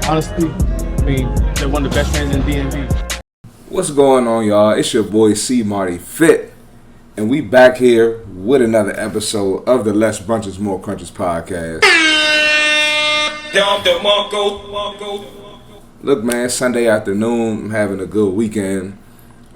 Honestly, I mean, they're one of the best fans in DMV. What's going on, y'all? It's your boy C Marty Fit, and we back here with another episode of the Less Brunches More Crunches podcast. Look, man, Sunday afternoon, I'm having a good weekend.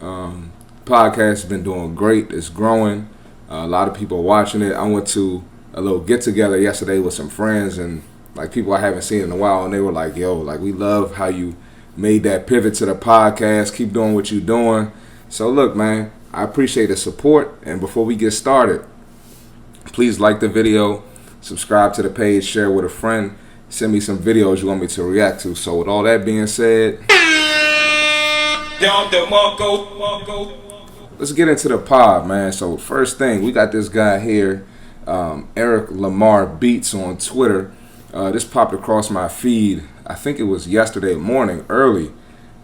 Podcast has been doing great. It's growing. A lot of people watching it. I went to a little get together yesterday with some friends and like people I haven't seen in a while, and they were like, "Yo, like we love how you made that pivot to the podcast. Keep doing what you're doing." So look, man, I appreciate the support. And before we get started, please like the video, subscribe to the page, share with a friend, send me some videos you want me to react to. So with all that being said, let's get into the pod, man. So first thing, we got this guy here, Eric Lamar Beats on Twitter. This popped across my feed. I think it was yesterday morning, early.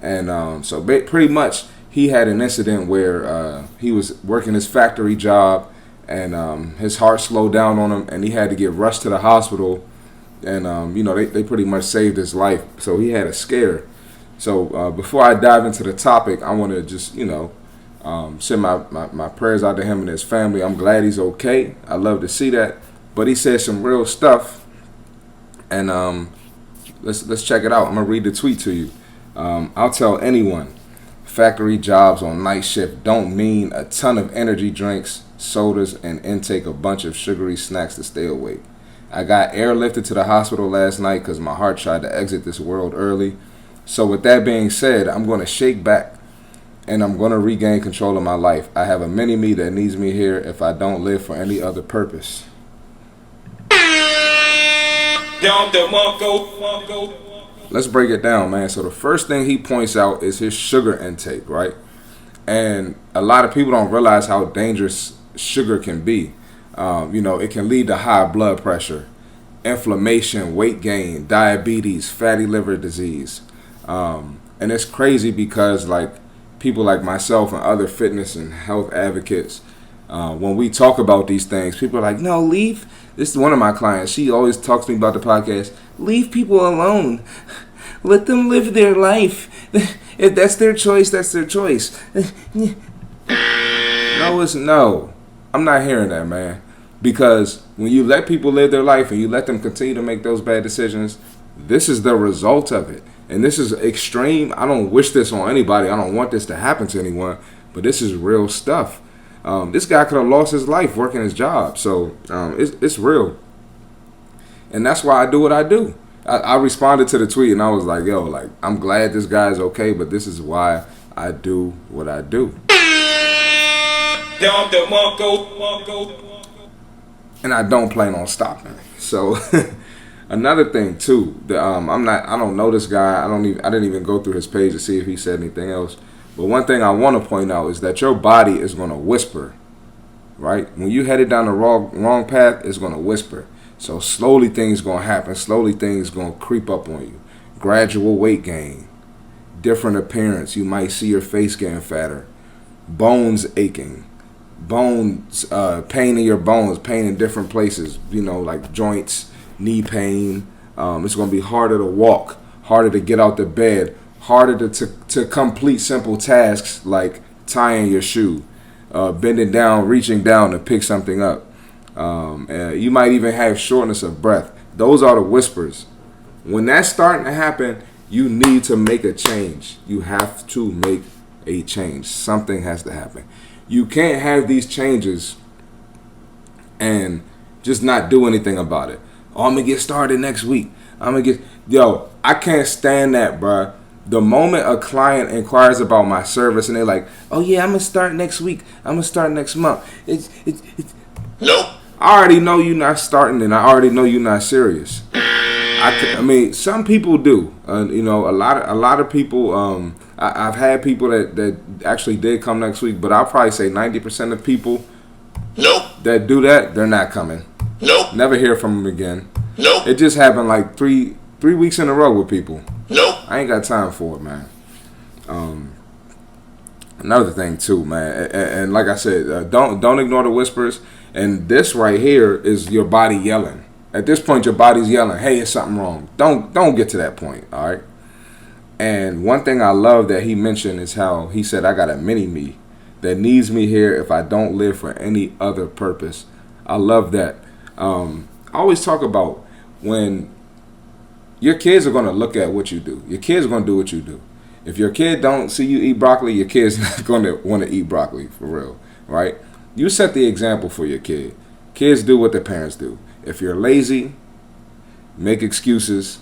And so pretty much he had an incident where he was working his factory job and his heart slowed down on him and he had to get rushed to the hospital. And, they pretty much saved his life. So he had a scare. So before I dive into the topic, I want to just, send my prayers out to him and his family. I'm glad he's okay. I love to see that. But he said some real stuff. And let's check it out. I'm going to read the tweet to you. I'll tell anyone, factory jobs on night shift don't mean a ton of energy drinks, sodas, and intake a bunch of sugary snacks to stay awake. I got airlifted to the hospital last night because my heart tried to exit this world early. So with that being said, I'm going to shake back and I'm going to regain control of my life. I have a mini-me that needs me here if I don't live for any other purpose. Let's break it down, man. So the first thing he points out is his sugar intake, right? And a lot of people don't realize how dangerous sugar can be. It can lead to high blood pressure, inflammation, weight gain, diabetes, fatty liver disease. And it's crazy because like people like myself and other fitness and health advocates, when we talk about these things, people are like, no, leave. This is one of my clients. She always talks to me about the podcast. Leave people alone. Let them live their life. If that's their choice, that's their choice. No, it's no. I'm not hearing that, man. Because when you let people live their life and you let them continue to make those bad decisions, this is the result of it. And this is extreme. I don't wish this on anybody. I don't want this to happen to anyone. But this is real stuff. This guy could have lost his life working his job. So it's real. And that's why I do what I do. I responded to the tweet and I was like, yo, like, I'm glad this guy's okay, but this is why I do what I do. And I don't plan on stopping. So another thing too, I don't know this guy. I didn't even go through his page to see if he said anything else. But one thing I want to point out is that your body is going to whisper, right? When you headed down the wrong path, it's going to whisper. So slowly things going to happen. Slowly things going to creep up on you. Gradual weight gain, different appearance. You might see your face getting fatter, bones aching, pain in your bones, pain in different places, like joints, knee pain. It's going to be harder to walk, harder to get out the bed, harder to complete simple tasks like tying your shoe, bending down, reaching down to pick something up. You might even have shortness of breath. Those are the whispers. When that's starting to happen, you need to make a change. You have to make a change. Something has to happen. You can't have these changes and just not do anything about it. Oh, I'm going to get started next week. I can't stand that, bruh. The moment a client inquires about my service and they're like, oh yeah, I'm going to start next week. I'm going to start next month. Nope. I already know you're not starting and I already know you're not serious. I mean, some people do. A lot of people, I've had people that actually did come next week, but I'll probably say 90% of people that do that, they're not coming. Nope. Never hear from them again. Nope. It just happened like three weeks in a row with people. Nope. I ain't got time for it, man. Another thing too, man, and like I said, don't ignore the whispers. And this right here is your body yelling At this point, your body's yelling, "Hey, it's something wrong." Don't get to that point. All right. And one thing I love that he mentioned is how he said, "I got a mini me that needs me here if I don't live for any other purpose." I love that. I always talk about when your kids are going to look at what you do. Your kids are going to do what you do. If your kid don't see you eat broccoli, your kid's not going to want to eat broccoli for real, right? You set the example for your kid. Kids do what their parents do. If you're lazy, make excuses,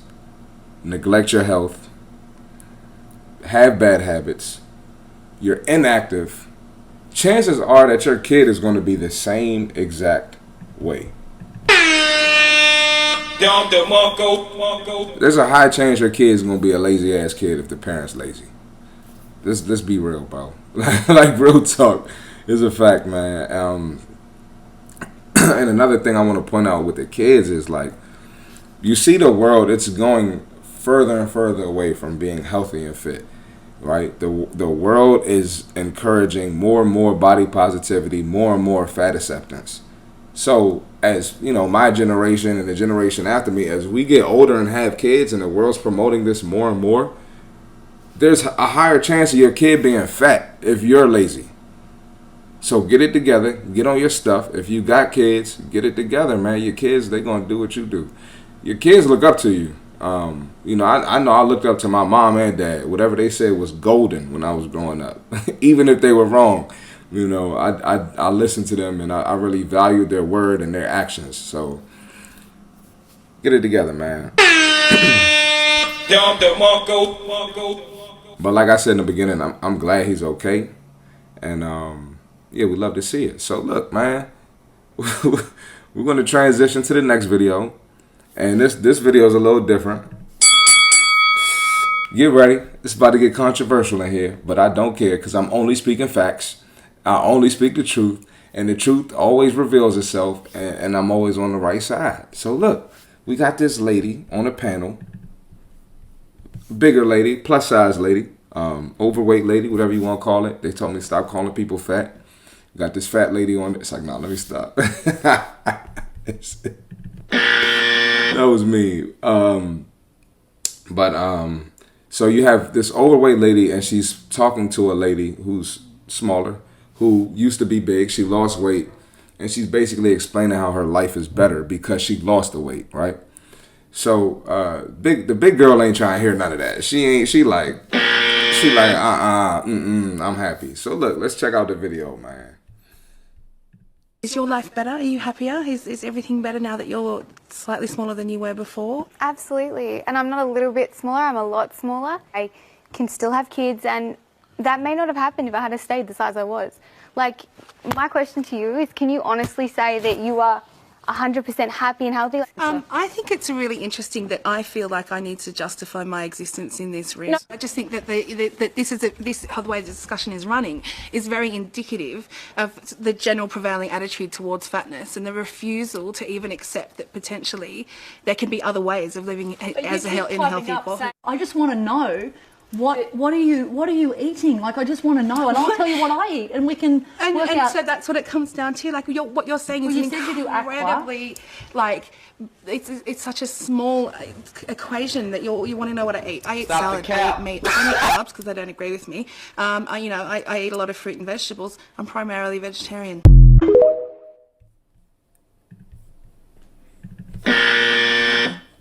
neglect your health, have bad habits, you're inactive, chances are that your kid is going to be the same exact way. There's a high chance your kid's going to be a lazy ass kid if the parent's lazy. Let's be real, bro. Like real talk is a fact, man. And another thing I want to point out with the kids is like, you see the world, it's going further and further away from being healthy and fit, right? The world is encouraging more and more body positivity, more and more fat acceptance. So as, you know, my generation and the generation after me, as we get older and have kids and the world's promoting this more and more, there's a higher chance of your kid being fat if you're lazy. So get it together, get on your stuff. If you got kids, get it together, man. Your kids, they're going to do what you do. Your kids look up to you. You know I looked up to my mom and dad. Whatever they said was golden when I was growing up. Even if they were wrong, you know, I listened to them and I really valued their word and their actions. So get it together, man. But like I said in the beginning, I'm glad he's okay. And yeah, we love to see it. So look, man, we're going to transition to the next video. And this video is a little different. Get ready. It's about to get controversial in here, but I don't care because I'm only speaking facts. I only speak the truth, and the truth always reveals itself, and I'm always on the right side. So look, we got this lady on the panel, bigger lady, plus size lady, overweight lady, whatever you want to call it. They told me to stop calling people fat. Got this fat lady on it. It's like, no, let me stop. That was me. So you have this overweight lady, and she's talking to a lady who's smaller, who used to be big. She lost weight, and she's basically explaining how her life is better because she lost the weight, right? So the big girl ain't trying to hear none of that. She like, I'm happy. So look, let's check out the video, man. Is your life better? Are you happier? Is everything better now that you're slightly smaller than you were before? Absolutely. And I'm not a little bit smaller, I'm a lot smaller. I can still have kids, and that may not have happened if I had stayed the size I was. Like, my question to you is, can you honestly say that you are 100% happy and healthy? I think it's really interesting that I feel like I need to justify my existence in this room. No. I just think that how the way the discussion is running is very indicative of the general prevailing attitude towards fatness and the refusal to even accept that potentially there can be other ways of living as in a healthy body. I just want to know. What are you eating? Like, I just want to know, and I'll tell you what I eat, and we can work out. So that's what it comes down to. Like, what you're saying is incredibly, like, it's such a small equation that you want to know what I eat. I eat salad, I eat meat, I don't eat carbs because they don't agree with me. I eat a lot of fruit and vegetables. I'm primarily vegetarian.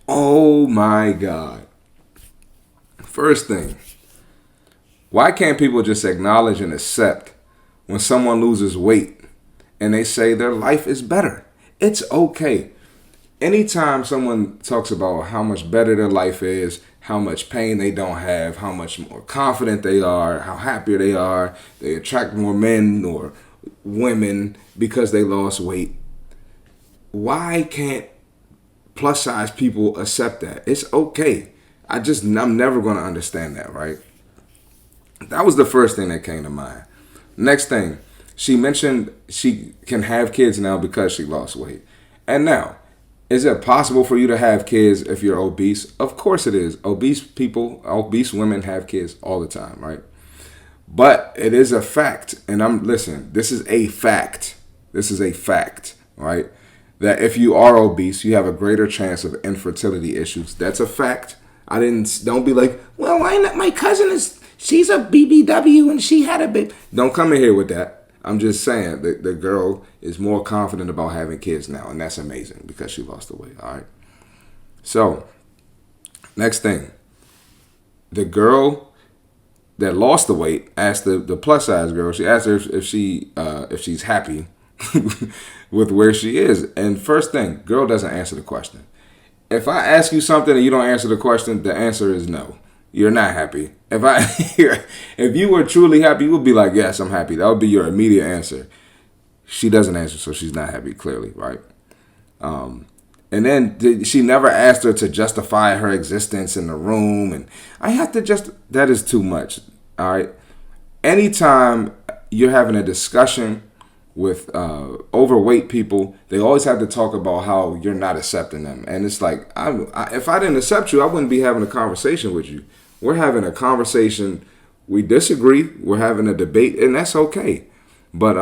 Oh my God. First thing, why can't people just acknowledge and accept when someone loses weight and they say their life is better? It's okay. Anytime someone talks about how much better their life is, how much pain they don't have, how much more confident they are, how happier they are, they attract more men or women because they lost weight. Why can't plus size people accept that? It's okay. I'm never going to understand that, right? That was the first thing that came to mind. Next thing, she mentioned she can have kids now because she lost weight. And now, is it possible for you to have kids if you're obese? Of course it is. Obese women have kids all the time, right? But it is a fact. And listen, this is a fact. This is a fact, right? that if you are obese, you have a greater chance of infertility issues. That's a fact. Don't be like, well, why not? My cousin she's a BBW and she had a baby. Don't come in here with that. I'm just saying that the girl is more confident about having kids now, and that's amazing because she lost the weight. All right. So, next thing, the girl that lost the weight asked the plus size girl. She asked her if she's happy with where she is. And first thing, girl doesn't answer the question. If I ask you something and you don't answer the question, the answer is no. You're not happy. If you were truly happy, you would be like, yes, I'm happy. That would be your immediate answer. She doesn't answer, so she's not happy, clearly, right? And then she never asked her to justify her existence in the room. And that is too much, all right? Anytime you're having a discussion with overweight people, they always have to talk about how you're not accepting them. And it's like, if I didn't accept you, I wouldn't be having a conversation with you. We're having a conversation. We disagree. We're having a debate, and that's okay. But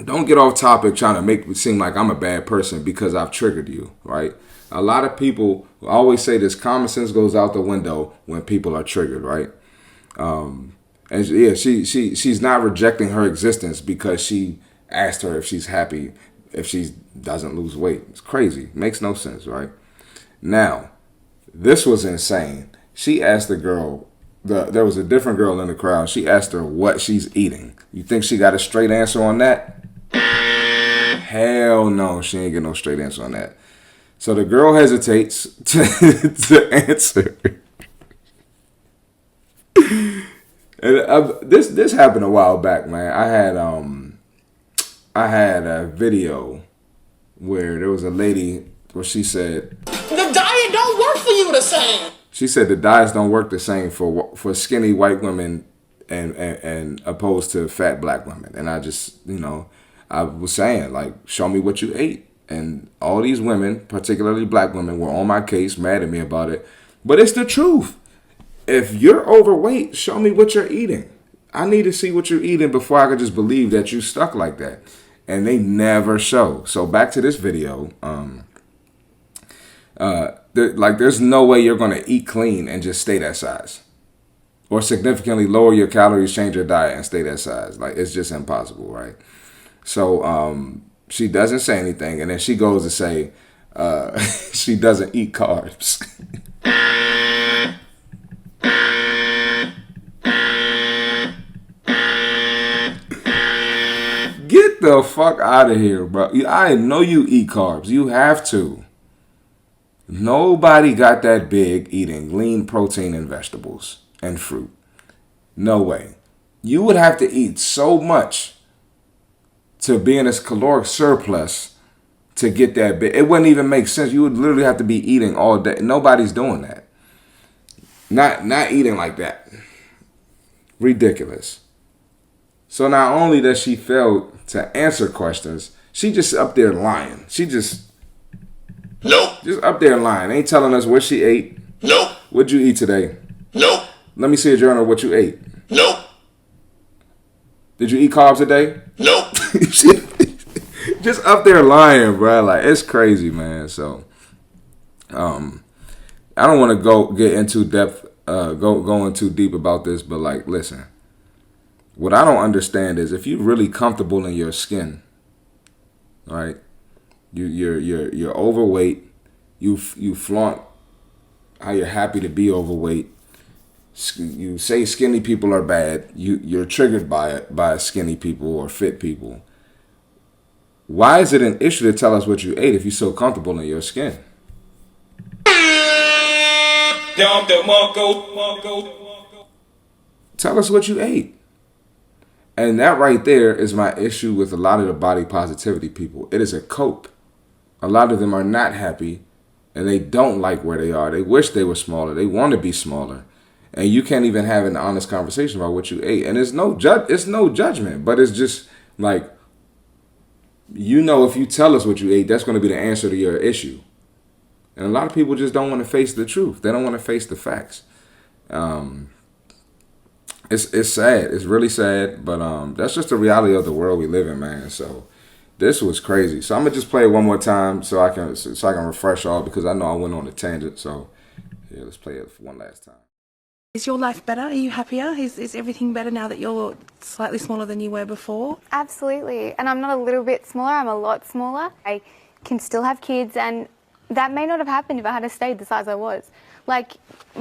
don't get off topic trying to make it seem like I'm a bad person because I've triggered you, right? A lot of people always say this, common sense goes out the window when people are triggered, right? And yeah, she's not rejecting her existence because she asked her if she's happy if she doesn't lose weight. It's crazy. It makes no sense, right? Now, this was insane. She asked the girl, there was a different girl in the crowd. She asked her what she's eating. You think she got a straight answer on that? Hell no, she ain't get no straight answer on that. So the girl hesitates to answer. And this happened a while back, man. I had a video where there was a lady where she said the diet don't work for you the same. She said the diets don't work the same for skinny white women and opposed to fat black women. And I just, I was saying, like, show me what you ate. And all these women, particularly black women, were on my case, mad at me about it. But it's the truth. If you're overweight, show me what you're eating. I need to see what you're eating before I could just believe that you stuck like that. And they never show. So back to this video. There's no way you're going to eat clean and just stay that size. Or significantly lower your calories, change your diet, and stay that size. Like, it's just impossible, right? So she doesn't say anything. And then she goes to say she doesn't eat carbs. Get the fuck out of here, bro. I know you eat carbs. You have to. Nobody got that big eating lean protein and vegetables and fruit. No way. You would have to eat so much to be in this caloric surplus to get that big. It wouldn't even make sense. You would literally have to be eating all day. Nobody's doing that. Not eating like that. Ridiculous. So not only does she fail to answer questions, she just up there lying. Nope. Just up there lying. Ain't telling us what she ate. Nope. What'd you eat today? Nope. Let me see a journal of what you ate. Nope. Did you eat carbs today? Nope. Just up there lying, bro. Like, it's crazy, man. So, I don't want to get into depth, going too deep about this, but like, listen. What I don't understand is if you're really comfortable in your skin, right? You're overweight. You flaunt how you're happy to be overweight. You say skinny people are bad. You're triggered by it, by skinny people or fit people. Why is it an issue to tell us what you ate if you're so comfortable in your skin? Tell us what you ate. And that right there is my issue with a lot of the body positivity people. It is a cope. A lot of them are not happy and they don't like where they are. They wish they were smaller. They want to be smaller. And you can't even have an honest conversation about what you ate. And it's no judgment, but it's just like, if you tell us what you ate, that's going to be the answer to your issue. And a lot of people just don't want to face the truth. They don't want to face the facts. It's sad. It's really sad. But that's just the reality of the world we live in, man. So This was crazy. So I'm gonna just play it one more time so I can refresh all, because I know I went on a tangent. So yeah, let's play it one last time. Is your life better? Are you happier? Is everything better now that you're slightly smaller than you were before? Absolutely. And I'm not a little bit smaller, I'm a lot smaller. I can still have kids, and that may not have happened if I had stayed the size I was. Like,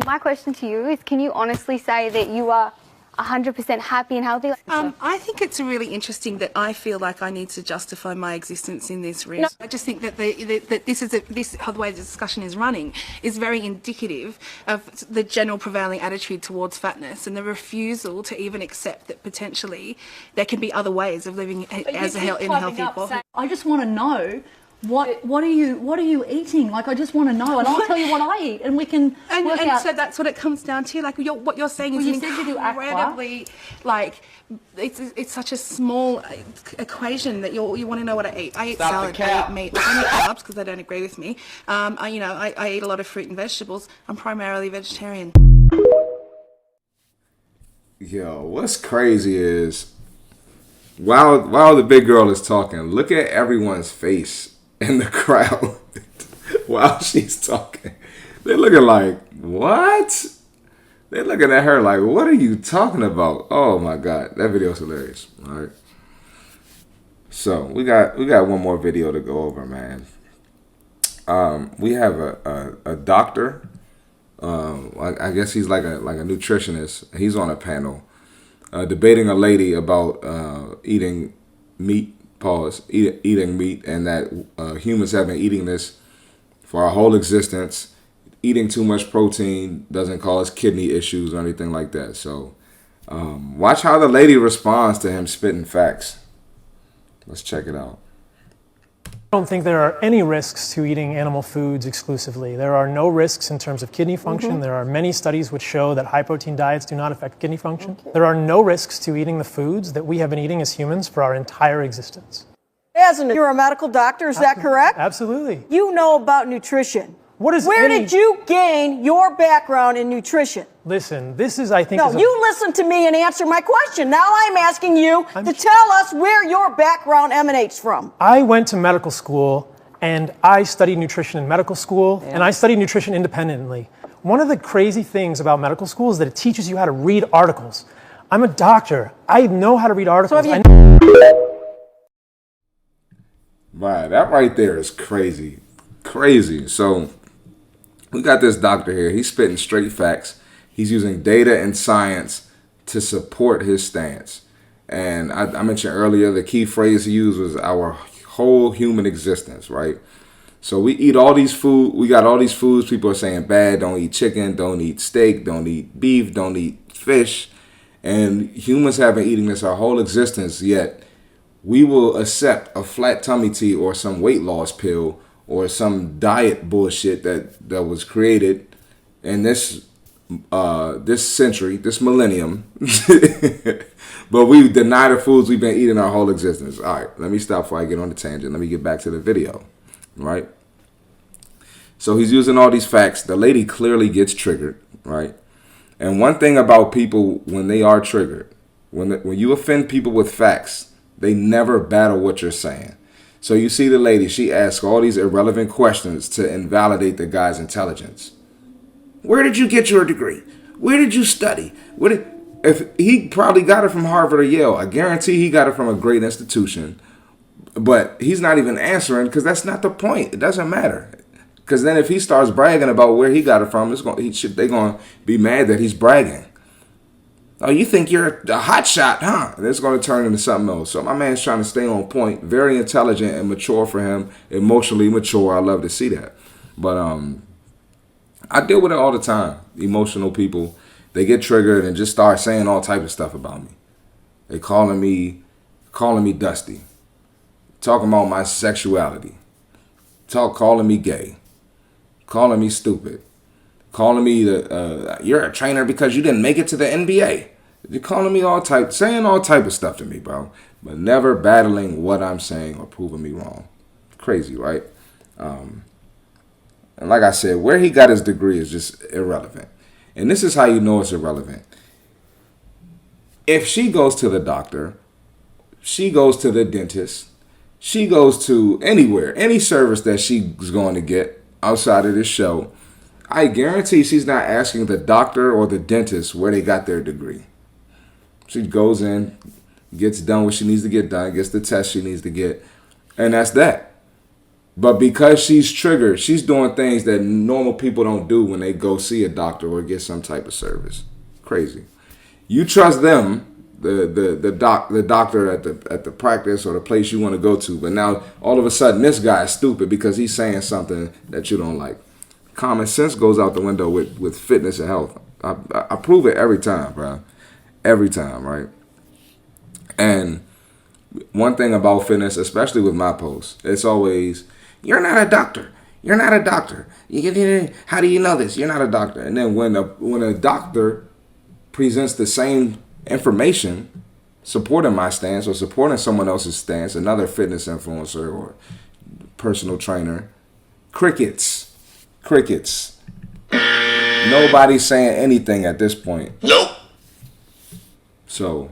my question to you is, can you honestly say that you are 100% happy and healthy? I think it's really interesting that I feel like I need to justify my existence in this room. No. I just think that that this how the way the discussion is running is very indicative of the general prevailing attitude towards fatness and the refusal to even accept that potentially there can be other ways of living as in a healthy body. I just want to know. What are you eating? Like, I just want to know, and I'll tell you what I eat, and we can work out. So that's what it comes down to. Like, what you're saying is incredibly, like, it's such a small equation that you want to know what I eat. I eat salad, I eat meat. I don't eat carbs because they don't agree with me. I eat a lot of fruit and vegetables. I'm primarily vegetarian. Yo, what's crazy is while the big girl is talking, look at everyone's face in the crowd while she's talking. They're looking like, what? They're looking at her like, what are you talking about? Oh my God, that video's hilarious. All right. So we got one more video to go over, man. We have a doctor. I guess he's like a nutritionist. He's on a panel debating a lady about eating meat. Eating meat, and that humans have been eating this for our whole existence. Eating too much protein doesn't cause kidney issues or anything like that. So watch how the lady responds to him spitting facts. Let's check it out. I don't think there are any risks to eating animal foods exclusively. There are no risks in terms of kidney function. There are many studies which show that high-protein diets do not affect kidney function. There are no risks to eating the foods that we have been eating as humans for our entire existence. You're a medical doctor, is that correct? Absolutely. You know about nutrition. Where did you gain your background in nutrition? Listen, this is, I think... No, you listen to me and answer my question. Now I'm asking you to tell us where your background emanates from. I went to medical school, and I studied nutrition in medical school, and I studied nutrition independently. One of the crazy things about medical school is that it teaches you how to read articles. I'm a doctor. I know how to read articles. Right, that right there is crazy. Crazy. So we got this doctor here. He's spitting straight facts. He's using data and science to support his stance. And I mentioned earlier, the key phrase he used was our whole human existence, right? So we eat all these food. We got all these foods. People are saying bad. Don't eat chicken. Don't eat steak. Don't eat beef. Don't eat fish. And humans have been eating this our whole existence, yet we will accept a flat tummy tea or some weight loss pill or some diet bullshit that was created in this century, this millennium. But we deny the foods we've been eating our whole existence. All right, let me stop before I get on the tangent. Let me get back to the video, right? So he's using all these facts. The lady clearly gets triggered, right? And one thing about people when they are triggered, when you offend people with facts, they never battle what you're saying. So you see the lady, she asks all these irrelevant questions to invalidate the guy's intelligence. Where did you get your degree? Where did you study? If he probably got it from Harvard or Yale, I guarantee he got it from a great institution. But he's not even answering because that's not the point. It doesn't matter. Because then if he starts bragging about where he got it from, they're going to be mad that he's bragging. Oh, you think you're a hot shot, huh? And it's going to turn into something else. So my man's trying to stay on point, very intelligent and mature for him, emotionally mature. I love to see that. But I deal with it all the time. Emotional people, they get triggered and just start saying all type of stuff about me. They calling me dusty, talking about my sexuality, calling me gay, calling me stupid. Calling me you're a trainer because you didn't make it to the NBA. You're calling me saying all type of stuff to me, bro. But never battling what I'm saying or proving me wrong. Crazy, right? And like I said, where he got his degree is just irrelevant. And this is how you know it's irrelevant. If she goes to the doctor, she goes to the dentist, she goes to anywhere, any service that she's going to get outside of this show, I guarantee she's not asking the doctor or the dentist where they got their degree. She goes in, gets done what she needs to get done, gets the test she needs to get, and that's that. But because she's triggered, she's doing things that normal people don't do when they go see a doctor or get some type of service. Crazy. You trust them, the doctor at the practice or the place you want to go to, but now all of a sudden this guy is stupid because he's saying something that you don't like. Common sense goes out the window with fitness and health. I prove it every time, bro. Every time, right? And one thing about fitness, especially with my posts, it's always, you're not a doctor. You're not a doctor. How do you know this? You're not a doctor. And then when a doctor presents the same information supporting my stance or supporting someone else's stance, another fitness influencer or personal trainer, crickets. Nobody's saying anything at this point. Nope. So,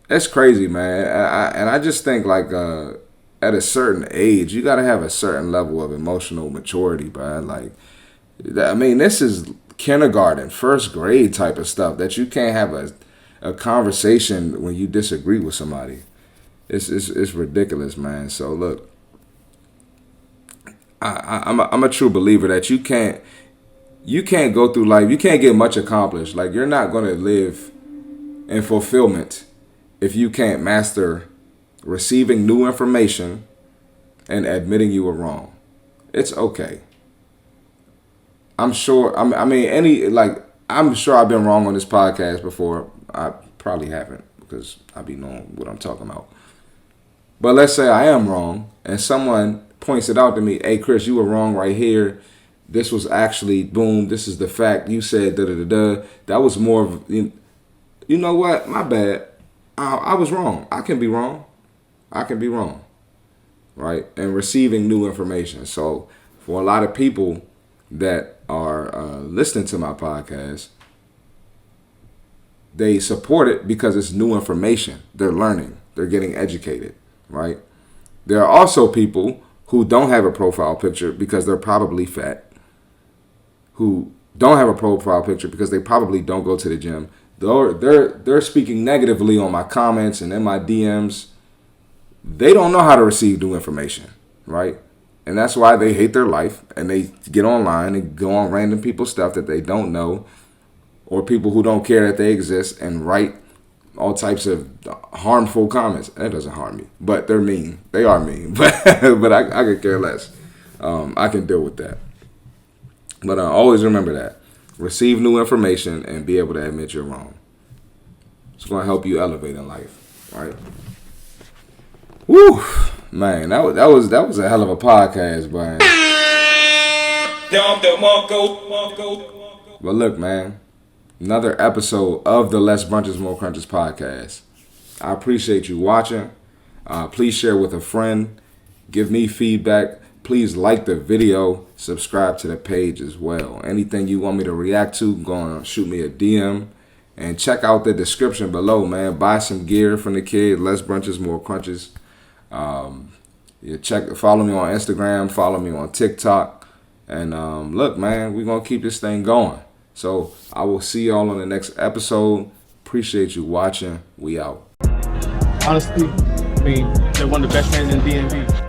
it's crazy, man. I just think like at a certain age, you gotta have a certain level of emotional maturity, bro. Like, I mean, this is kindergarten, first grade type of stuff that you can't have a conversation when you disagree with somebody. It's ridiculous, man. So look, I'm a true believer that you can't go through life. You can't get much accomplished. Like, you're not gonna live in fulfillment if you can't master receiving new information and admitting you were wrong. It's okay. I'm sure. I'm sure I've been wrong on this podcast before. I probably haven't because I be knowing what I'm talking about. But let's say I am wrong and someone points it out to me. Hey, Chris, you were wrong right here. This was actually, boom, this is the fact. You said da-da-da-da. That was more of, you know what? My bad. I was wrong. I can be wrong. Right? And receiving new information. So for a lot of people that are listening to my podcast, they support it because it's new information. They're learning. They're getting educated. Right? There are also people who don't have a profile picture because they're probably fat, who don't have a profile picture because they probably don't go to the gym. They're speaking negatively on my comments and in my DMs. They don't know how to receive new information, right? And that's why they hate their life and they get online and go on random people's stuff that they don't know, or people who don't care that they exist and write all types of harmful comments. That doesn't harm me, but they're mean. They are mean, but I could care less. I can deal with that. But always remember that. Receive new information and be able to admit you're wrong. It's going to help you elevate in life, right? Woo, man, that was a hell of a podcast, Brian. But look, man, another episode of the Less Brunches, More Crunches podcast. I appreciate you watching. Please share with a friend. Give me feedback. Please like the video. Subscribe to the page as well. Anything you want me to react to, go on, shoot me a DM. And check out the description below, man. Buy some gear from the kid. Less Brunches, More Crunches. Follow me on Instagram. Follow me on TikTok. And look, man, we're going to keep this thing going. So I will see y'all on the next episode. Appreciate you watching. We out. Honestly, I mean, they're one of the best fans in DMV.